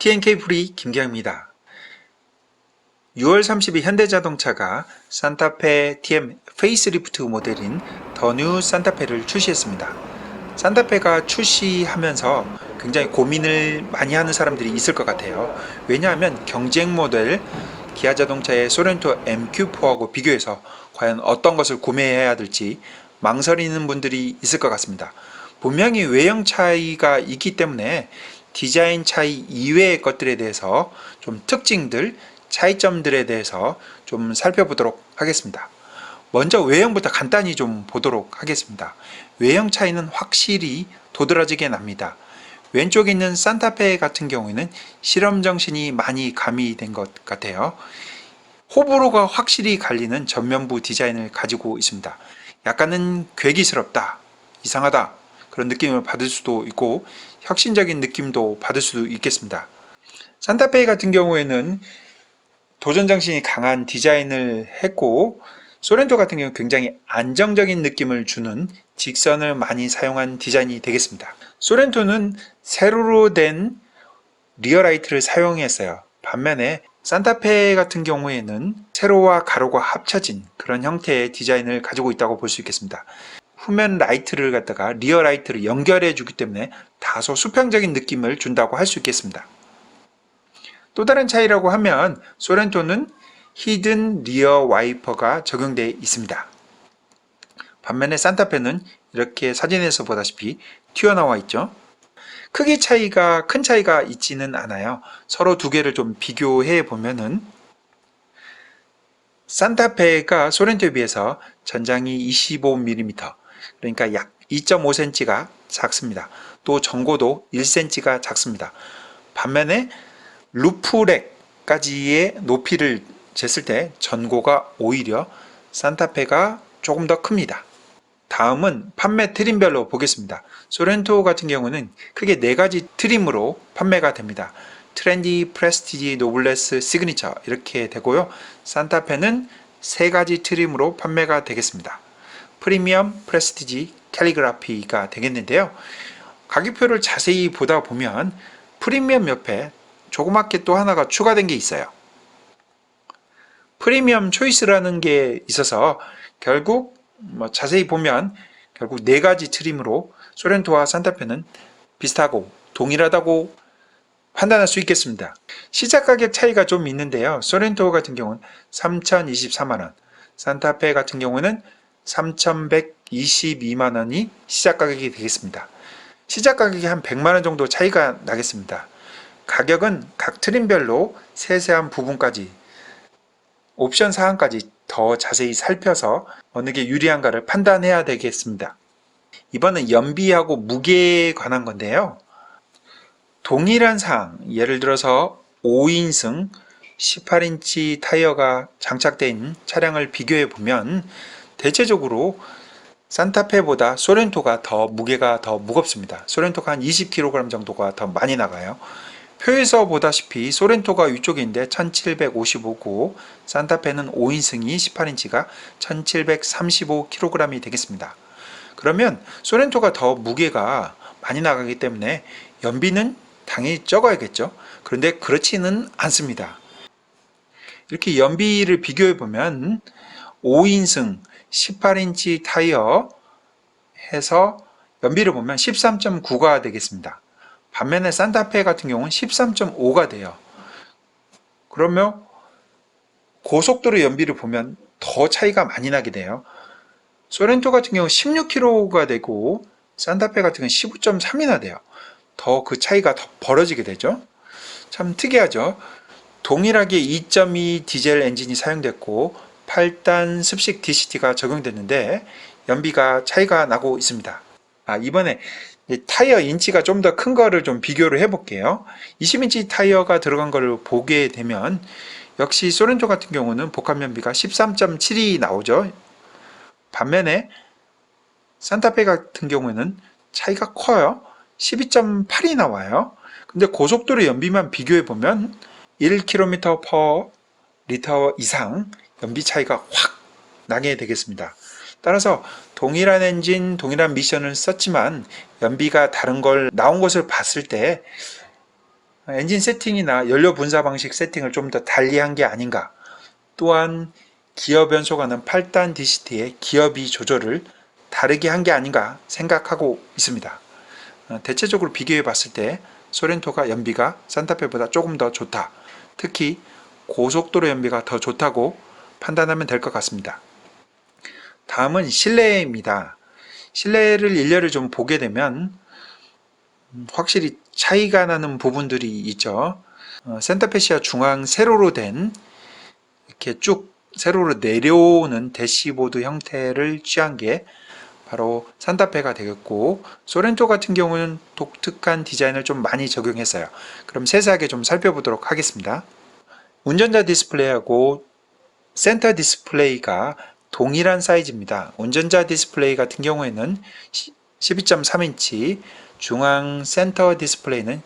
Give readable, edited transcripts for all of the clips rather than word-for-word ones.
TNK 프리 김경입니다. 6월 30일 현대자동차가 산타페 TM 페이스리프트 모델인 더 뉴 산타페를 출시했습니다. 산타페가 출시하면서 굉장히 고민을 많이 하는 사람들이 있을 것 같아요. 왜냐하면 경쟁 모델 기아자동차의 소렌토 MQ4하고 비교해서 과연 어떤 것을 구매해야 될지 망설이는 분들이 있을 것 같습니다. 분명히 외형 차이가 있기 때문에 디자인 차이 이외의 것들에 대해서 좀 특징들, 차이점들에 대해서 좀 살펴보도록 하겠습니다. 먼저 외형부터 간단히 좀 보도록 하겠습니다. 외형 차이는 확실히 도드라지게 납니다. 왼쪽에 있는 산타페 같은 경우에는 실험 정신이 많이 가미된 것 같아요. 호불호가 확실히 갈리는 전면부 디자인을 가지고 있습니다. 약간은 괴기스럽다, 이상하다 그런 느낌을 받을 수도 있고 혁신적인 느낌도 받을 수도 있겠습니다. 산타페 같은 경우에는 도전정신이 강한 디자인을 했고 소렌토 같은 경우는 굉장히 안정적인 느낌을 주는 직선을 많이 사용한 디자인이 되겠습니다. 소렌토는 세로로 된 리어라이트를 사용했어요. 반면에 산타페 같은 경우에는 세로와 가로가 합쳐진 그런 형태의 디자인을 가지고 있다고 볼 수 있겠습니다. 후면 라이트를 갖다가 리어 라이트를 연결해 주기 때문에 다소 수평적인 느낌을 준다고 할 수 있겠습니다. 또 다른 차이라고 하면 소렌토는 히든 리어 와이퍼가 적용되어 있습니다. 반면에 산타페는 이렇게 사진에서 보다시피 튀어나와 있죠. 크기 차이가 큰 차이가 있지는 않아요. 서로 두 개를 좀 비교해 보면은 산타페가 소렌토에 비해서 전장이 25mm, 그러니까 약 2.5cm가 작습니다. 또 전고도 1cm가 작습니다. 반면에 루프렉까지의 높이를 쟀을 때 전고가 오히려 산타페가 조금 더 큽니다. 다음은 판매 트림별로 보겠습니다. 소렌토 같은 경우는 크게 4가지 트림으로 판매가 됩니다. 트렌디, 프레스티지, 노블레스, 시그니처 이렇게 되고요. 산타페는 3가지 트림으로 판매가 되겠습니다. 프리미엄, 프레스티지, 캘리그라피가 되겠는데요. 가격표를 자세히 보다 보면 프리미엄 옆에 조그맣게 또 하나가 추가된 게 있어요. 프리미엄 초이스라는 게 있어서 결국 자세히 보면 결국 4가지 트림으로 소렌토와 산타페는 비슷하고 동일하다고 판단할 수 있겠습니다. 시작 가격 차이가 좀 있는데요. 소렌토 같은 경우는 3,024만원, 산타페 같은 경우는 3,122만원이 시작 가격이 되겠습니다. 시작 가격이 한 100만원 정도 차이가 나겠습니다. 가격은 각 트림별로 세세한 부분까지 옵션 사항까지 더 자세히 살펴서 어느 게 유리한가를 판단해야 되겠습니다. 이번은 연비하고 무게에 관한 건데요. 동일한 사항, 예를 들어서 5인승 18인치 타이어가 장착된 차량을 비교해 보면 대체적으로 산타페보다 소렌토가 더 무게가 더 무겁습니다. 소렌토가 한 20kg 정도가 더 많이 나가요. 표에서 보다시피 소렌토가 위쪽에 있는데 1755고 산타페는 5인승이 18인치가 1735kg이 되겠습니다. 그러면 소렌토가 더 무게가 많이 나가기 때문에 연비는 당연히 적어야겠죠. 그런데 그렇지는 않습니다. 이렇게 연비를 비교해 보면 5인승 18인치 타이어 해서 연비를 보면 13.9가 되겠습니다. 반면에 산타페 같은 경우는 13.5가 돼요. 그러면 고속도로 연비를 보면 더 차이가 많이 나게 돼요. 소렌토 같은 경우 16km가 되고 산타페 같은 경우는 15.3이나 돼요. 더 그 차이가 더 벌어지게 되죠. 참 특이하죠. 동일하게 2.2 디젤 엔진이 사용됐고 8단 습식 DCT가 적용됐는데 연비가 차이가 나고 있습니다. 이번에 타이어 인치가 좀 더 큰 거를 좀 비교를 해 볼게요. 20인치 타이어가 들어간 거를 보게 되면 역시 소렌토 같은 경우는 복합 연비가 13.7이 나오죠. 반면에 산타페 같은 경우에는 차이가 커요. 12.8이 나와요. 근데 고속도로 연비만 비교해 보면 1km/L 이상 연비 차이가 확 나게 되겠습니다. 따라서 동일한 엔진, 동일한 미션을 썼지만 연비가 다른 걸 나온 것을 봤을 때 엔진 세팅이나 연료 분사 방식 세팅을 좀 더 달리한 게 아닌가. 또한 기어 변속하는 8단 DCT의 기어비 조절을 다르게 한 게 아닌가 생각하고 있습니다. 대체적으로 비교해 봤을 때 소렌토가 연비가 산타페보다 조금 더 좋다. 특히 고속도로 연비가 더 좋다고 판단하면 될 것 같습니다. 다음은 실내입니다. 실내를 일렬을 좀 보게 되면 확실히 차이가 나는 부분들이 있죠. 센터페시아 중앙 세로로 된 이렇게 쭉 세로로 내려오는 대시보드 형태를 취한 게 바로 산타페가 되겠고, 소렌토 같은 경우는 독특한 디자인을 좀 많이 적용했어요. 그럼 세세하게 좀 살펴보도록 하겠습니다. 운전자 디스플레이하고 센터 디스플레이가 동일한 사이즈입니다. 운전자 디스플레이 같은 경우에는 12.3인치, 중앙 센터 디스플레이는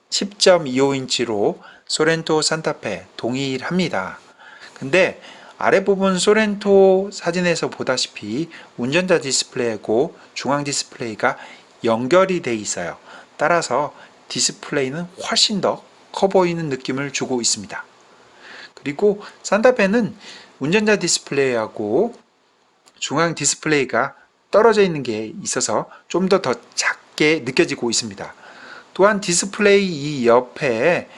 10.25인치로 소렌토 산타페 동일합니다. 근데 아랫부분 소렌토 사진에서 보다시피 운전자 디스플레이고 중앙 디스플레이가 연결이 돼 있어요. 따라서 디스플레이는 훨씬 더 커 보이는 느낌을 주고 있습니다. 그리고 산타페는 운전자 디스플레이하고 중앙 디스플레이가 떨어져 있는 게 있어서 좀 더 작게 느껴지고 있습니다. 또한 디스플레이 이 옆에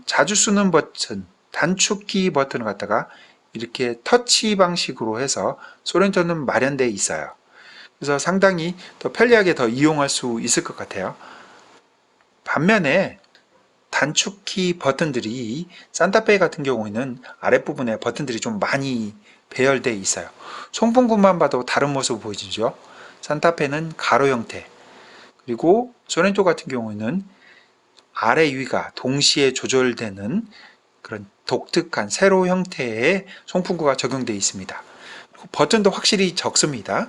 자주 쓰는 버튼, 단축키 버튼을 갖다가 이렇게 터치 방식으로 해서 소렌토는 마련되어 있어요. 그래서 상당히 더 편리하게 더 이용할 수 있을 것 같아요. 반면에 단축키 버튼들이 산타페 같은 경우에는 아랫부분에 버튼들이 좀 많이 배열되어 있어요. 송풍구만 봐도 다른 모습을 보여주죠. 산타페는 가로 형태, 그리고 소렌토 같은 경우에는 아래 위가 동시에 조절되는 그런 독특한 세로 형태의 송풍구가 적용되어 있습니다. 버튼도 확실히 적습니다.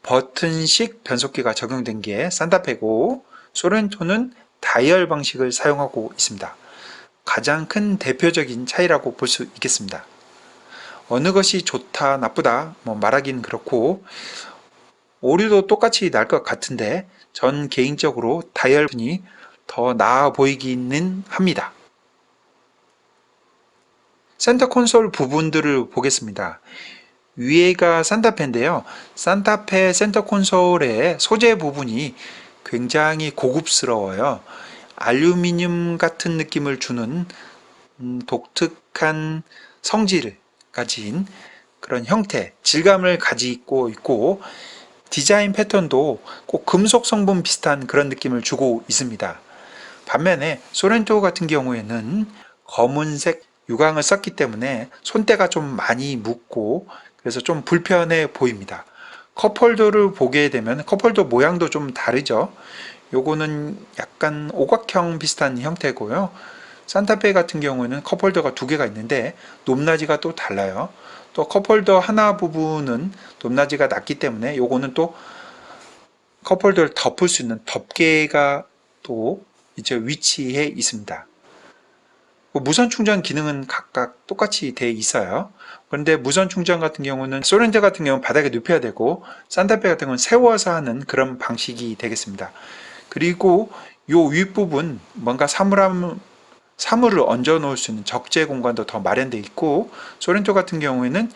버튼식 변속기가 적용된 게 산타페고, 소렌토는 다이얼 방식을 사용하고 있습니다. 가장 큰 대표적인 차이라고 볼 수 있겠습니다. 어느 것이 좋다 나쁘다 말하기는 그렇고, 오류도 똑같이 날 것 같은데 전 개인적으로 다이얼 버튼이 더 나아 보이기는 합니다. 센터 콘솔 부분들을 보겠습니다. 위에가 산타페인데요. 산타페 센터 콘솔의 소재 부분이 굉장히 고급스러워요. 알루미늄 같은 느낌을 주는 독특한 성질을 가진 그런 형태, 질감을 가지고 있고, 디자인 패턴도 꼭 금속 성분 비슷한 그런 느낌을 주고 있습니다. 반면에 소렌토 같은 경우에는 검은색 유광을 썼기 때문에 손때가 좀 많이 묻고 그래서 좀 불편해 보입니다. 컵홀더를 보게 되면 컵홀더 모양도 좀 다르죠. 요거는 약간 오각형 비슷한 형태고요. 산타페 같은 경우에는 컵홀더가 두 개가 있는데 높낮이가 또 달라요. 또 컵홀더 하나 부분은 높낮이가 낮기 때문에 요거는 또 컵홀더를 덮을 수 있는 덮개가 또 이제 위치해 있습니다. 무선 충전 기능은 각각 똑같이 되어 있어요. 그런데 무선 충전 같은 경우는 소렌토 같은 경우는 바닥에 눕혀야 되고, 산타페 같은 경우는 세워서 하는 그런 방식이 되겠습니다. 그리고 요 윗부분 뭔가 사물을 얹어 놓을 수 있는 적재 공간도 더 마련되어 있고, 소렌토 같은 경우에는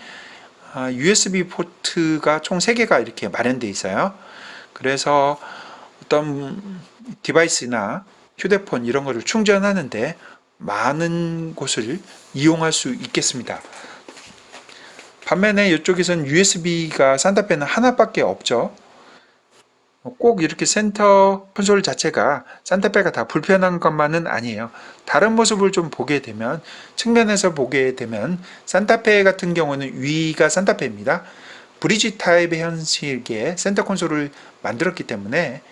USB 포트가 총 3개가 이렇게 마련되어 있어요. 그래서 어떤 디바이스나 휴대폰 이런 거를 충전하는데 많은 곳을 이용할 수 있겠습니다. 반면에 이쪽에서는 USB가 산타페는 하나밖에 없죠. 꼭 이렇게 센터 콘솔 자체가 산타페가 다 불편한 것만은 아니에요. 다른 모습을 좀 보게 되면, 측면에서 보게 되면 산타페 같은 경우는 위가 산타페입니다. 브리지 타입의 형식의 센터 콘솔을 만들었기 때문에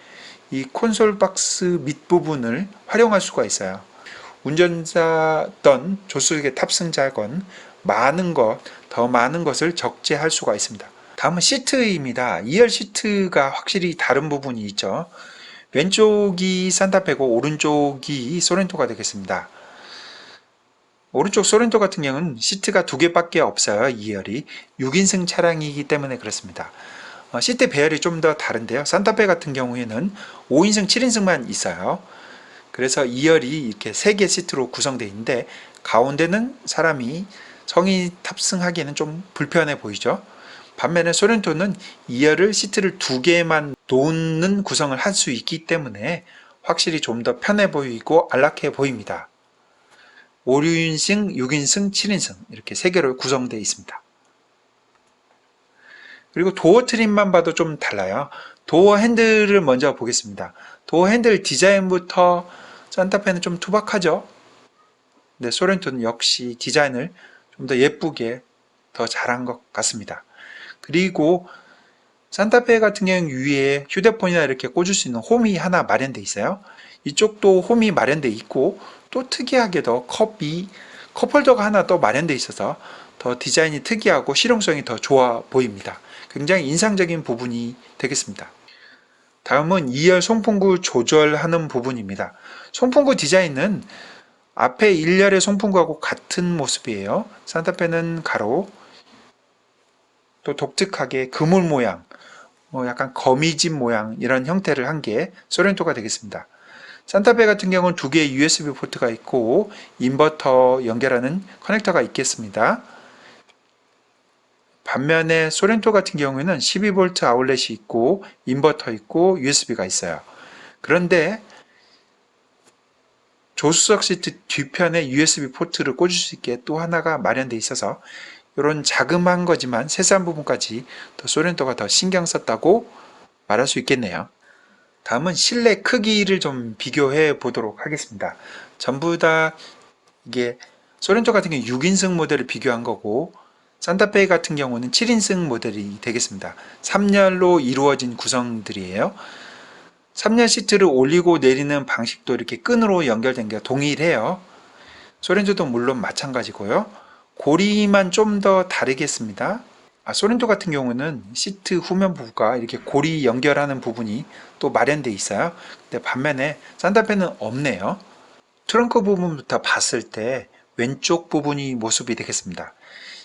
이 콘솔 박스 밑부분을 활용할 수가 있어요. 운전자든 조수석의 탑승자건 더 많은 것을 적재할 수가 있습니다. 다음은 시트입니다. 2열 시트가 확실히 다른 부분이 있죠. 왼쪽이 산타페고 오른쪽이 소렌토가 되겠습니다. 오른쪽 소렌토 같은 경우는 시트가 2개밖에 없어요. 2열이 6인승 차량이기 때문에 그렇습니다. 시트 배열이 좀 더 다른데요. 산타페 같은 경우에는 5인승, 7인승만 있어요. 그래서 2열이 이렇게 3개 시트로 구성되어 있는데 가운데는 사람이 성인이 탑승하기에는 좀 불편해 보이죠. 반면에 소렌토는 2열을 시트를 2개만 놓는 구성을 할 수 있기 때문에 확실히 좀 더 편해 보이고 안락해 보입니다. 5인승, 6인승, 7인승 이렇게 3개로 구성되어 있습니다. 그리고 도어 트림만 봐도 좀 달라요. 도어 핸들을 먼저 보겠습니다. 도어 핸들 디자인부터 산타페는 좀 투박하죠. 근데 소렌토는 역시 디자인을 좀 더 예쁘게 더 잘한 것 같습니다. 그리고 산타페 같은 경우는 위에 휴대폰이나 이렇게 꽂을 수 있는 홈이 하나 마련되어 있어요. 이쪽도 홈이 마련되어 있고 또 특이하게도 컵홀더가 하나 또 마련되어 있어서 더 디자인이 특이하고 실용성이 더 좋아 보입니다. 굉장히 인상적인 부분이 되겠습니다. 다음은 2열 송풍구 조절하는 부분입니다. 송풍구 디자인은 앞에 1열의 송풍구하고 같은 모습이에요. 산타페는 가로, 또 독특하게 그물 모양, 약간 거미집 모양 이런 형태를 한 게 소렌토가 되겠습니다. 산타페 같은 경우는 2개의 USB 포트가 있고 인버터 연결하는 커넥터가 있겠습니다. 반면에 소렌토 같은 경우에는 12V 아울렛이 있고 인버터 있고 USB가 있어요. 그런데 조수석 시트 뒤편에 USB 포트를 꽂을 수 있게 또 하나가 마련되어 있어서 이런 자그마한 거지만 세세한 부분까지 더 소렌토가 더 신경 썼다고 말할 수 있겠네요. 다음은 실내 크기를 좀 비교해 보도록 하겠습니다. 전부 다 이게 소렌토 같은 경우 6인승 모델을 비교한 거고 산타페 같은 경우는 7인승 모델이 되겠습니다. 3열로 이루어진 구성들이에요. 3열 시트를 올리고 내리는 방식도 이렇게 끈으로 연결된 게 동일해요. 소렌토도 물론 마찬가지고요. 고리만 좀 더 다르겠습니다. 소렌토 같은 경우는 시트 후면 부분과 이렇게 고리 연결하는 부분이 또 마련되어 있어요. 근데 반면에 산타페는 없네요. 트렁크 부분부터 봤을 때 왼쪽 부분이 모습이 되겠습니다.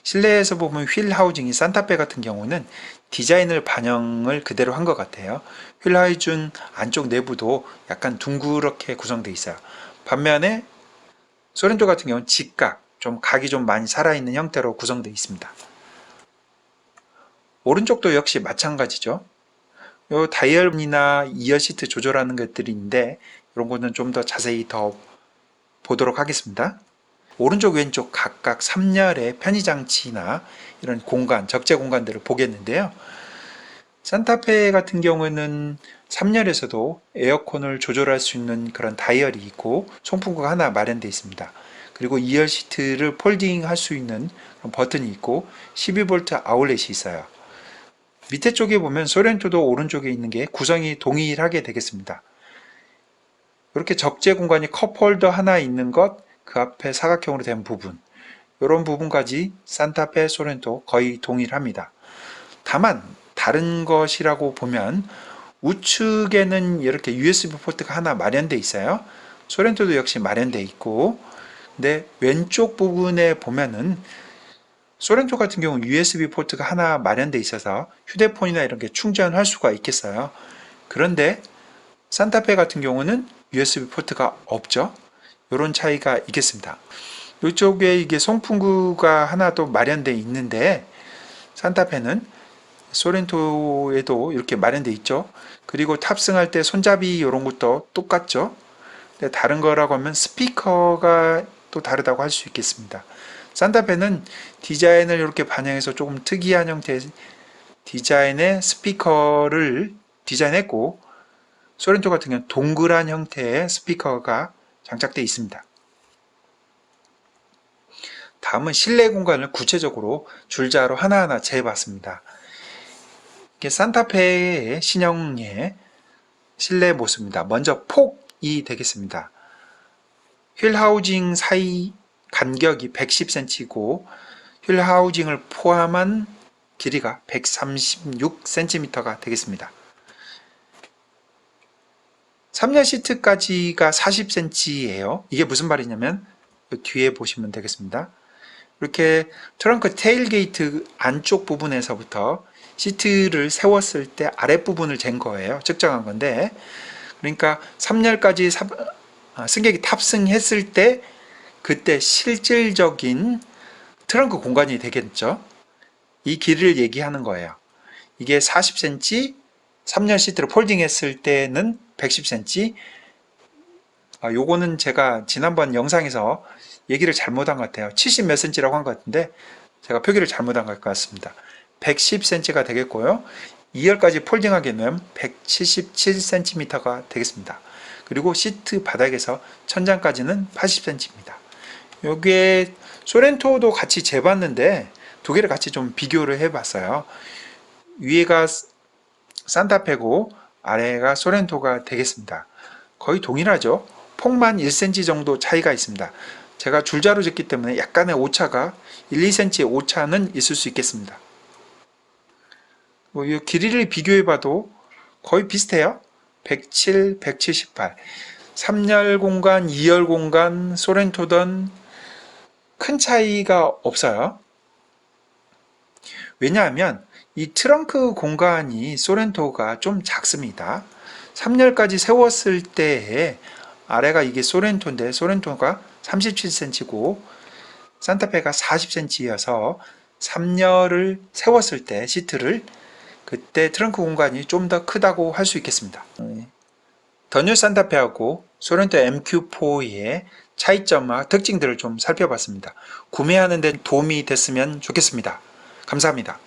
실내에서 보면 휠 하우징이 산타페 같은 경우는 디자인을 반영을 그대로 한 것 같아요. 휠 하우징 안쪽 내부도 약간 둥그렇게 구성되어 있어요. 반면에 소렌토 같은 경우는 직각, 좀 각이 좀 많이 살아있는 형태로 구성되어 있습니다. 오른쪽도 역시 마찬가지죠. 요 다이얼이나 2열 시트 조절하는 것들이 있는데 이런 거는 좀 더 자세히 더 보도록 하겠습니다. 오른쪽 왼쪽 각각 3열의 편의장치나 이런 공간, 적재 공간들을 보겠는데요. 산타페 같은 경우는 3열에서도 에어컨을 조절할 수 있는 그런 다이얼이 있고 송풍구가 하나 마련되어 있습니다. 그리고 2열 시트를 폴딩 할 수 있는 버튼이 있고 12V 아울렛이 있어요. 밑에 쪽에 보면 소렌토도 오른쪽에 있는 게 구성이 동일하게 되겠습니다. 이렇게 적재 공간이 컵홀더 하나 있는 것, 그 앞에 사각형으로 된 부분, 이런 부분까지 산타페, 소렌토 거의 동일합니다. 다만 다른 것이라고 보면 우측에는 이렇게 USB 포트가 하나 마련되어 있어요. 소렌토도 역시 마련되어 있고, 근데 왼쪽 부분에 보면은 소렌토 같은 경우 USB 포트가 하나 마련되어 있어서 휴대폰이나 이런 게 충전할 수가 있겠어요. 그런데 산타페 같은 경우는 USB 포트가 없죠. 이런 차이가 있겠습니다. 이쪽에 이게 송풍구가 하나 또 마련되어 있는데 산타페는 소렌토에도 이렇게 마련되어 있죠. 그리고 탑승할 때 손잡이 이런 것도 똑같죠. 근데 다른 거라고 하면 스피커가 또 다르다고 할 수 있겠습니다. 산타페는 디자인을 이렇게 반영해서 조금 특이한 형태의 디자인의 스피커를 디자인했고 소렌토 같은 경우는 동그란 형태의 스피커가 장착되어 있습니다. 다음은 실내 공간을 구체적으로 줄자로 하나하나 재봤습니다. 이게 산타페의 신형의 실내 모습입니다. 먼저 폭이 되겠습니다. 휠 하우징 사이 간격이 110cm이고 휠 하우징을 포함한 길이가 136cm가 되겠습니다. 3열 시트까지가 40cm예요. 이게 무슨 말이냐면 뒤에 보시면 되겠습니다. 이렇게 트렁크 테일게이트 안쪽 부분에서부터 시트를 세웠을 때 아랫부분을 잰 거예요. 측정한 건데 그러니까 3열까지 승객이 탑승했을 때 그때 실질적인 트렁크 공간이 되겠죠. 이 길이를 얘기하는 거예요. 이게 40cm, 3열 시트를 폴딩했을 때는 110cm. 요거는 제가 지난번 영상에서 얘기를 잘못한 것 같아요. 70 몇 cm라고 한 것 같은데 제가 표기를 잘못한 것 같습니다. 110cm가 되겠고요. 2열까지 폴딩하게 되면 177cm가 되겠습니다. 그리고 시트 바닥에서 천장까지는 80cm입니다. 여기에 소렌토도 같이 재봤는데 두 개를 같이 좀 비교를 해봤어요. 위에가 산타페고 아래가 소렌토가 되겠습니다. 거의 동일하죠. 폭만 1cm 정도 차이가 있습니다. 제가 줄자로 졌기 때문에 약간의 오차가 1, 2cm의 오차는 있을 수 있겠습니다. 이 길이를 비교해봐도 거의 비슷해요. 107, 178. 3열 공간, 2열 공간, 소렌토든 큰 차이가 없어요. 왜냐하면 이 트렁크 공간이 소렌토가 좀 작습니다. 3열까지 세웠을 때에 아래가 이게 소렌토인데 소렌토가 37cm고 산타페가 40cm여서 3열을 세웠을 때 시트를 그때 트렁크 공간이 좀 더 크다고 할 수 있겠습니다. 더 뉴 산타페하고 소렌토 MQ4의 차이점과 특징들을 좀 살펴봤습니다. 구매하는 데 도움이 됐으면 좋겠습니다. 감사합니다.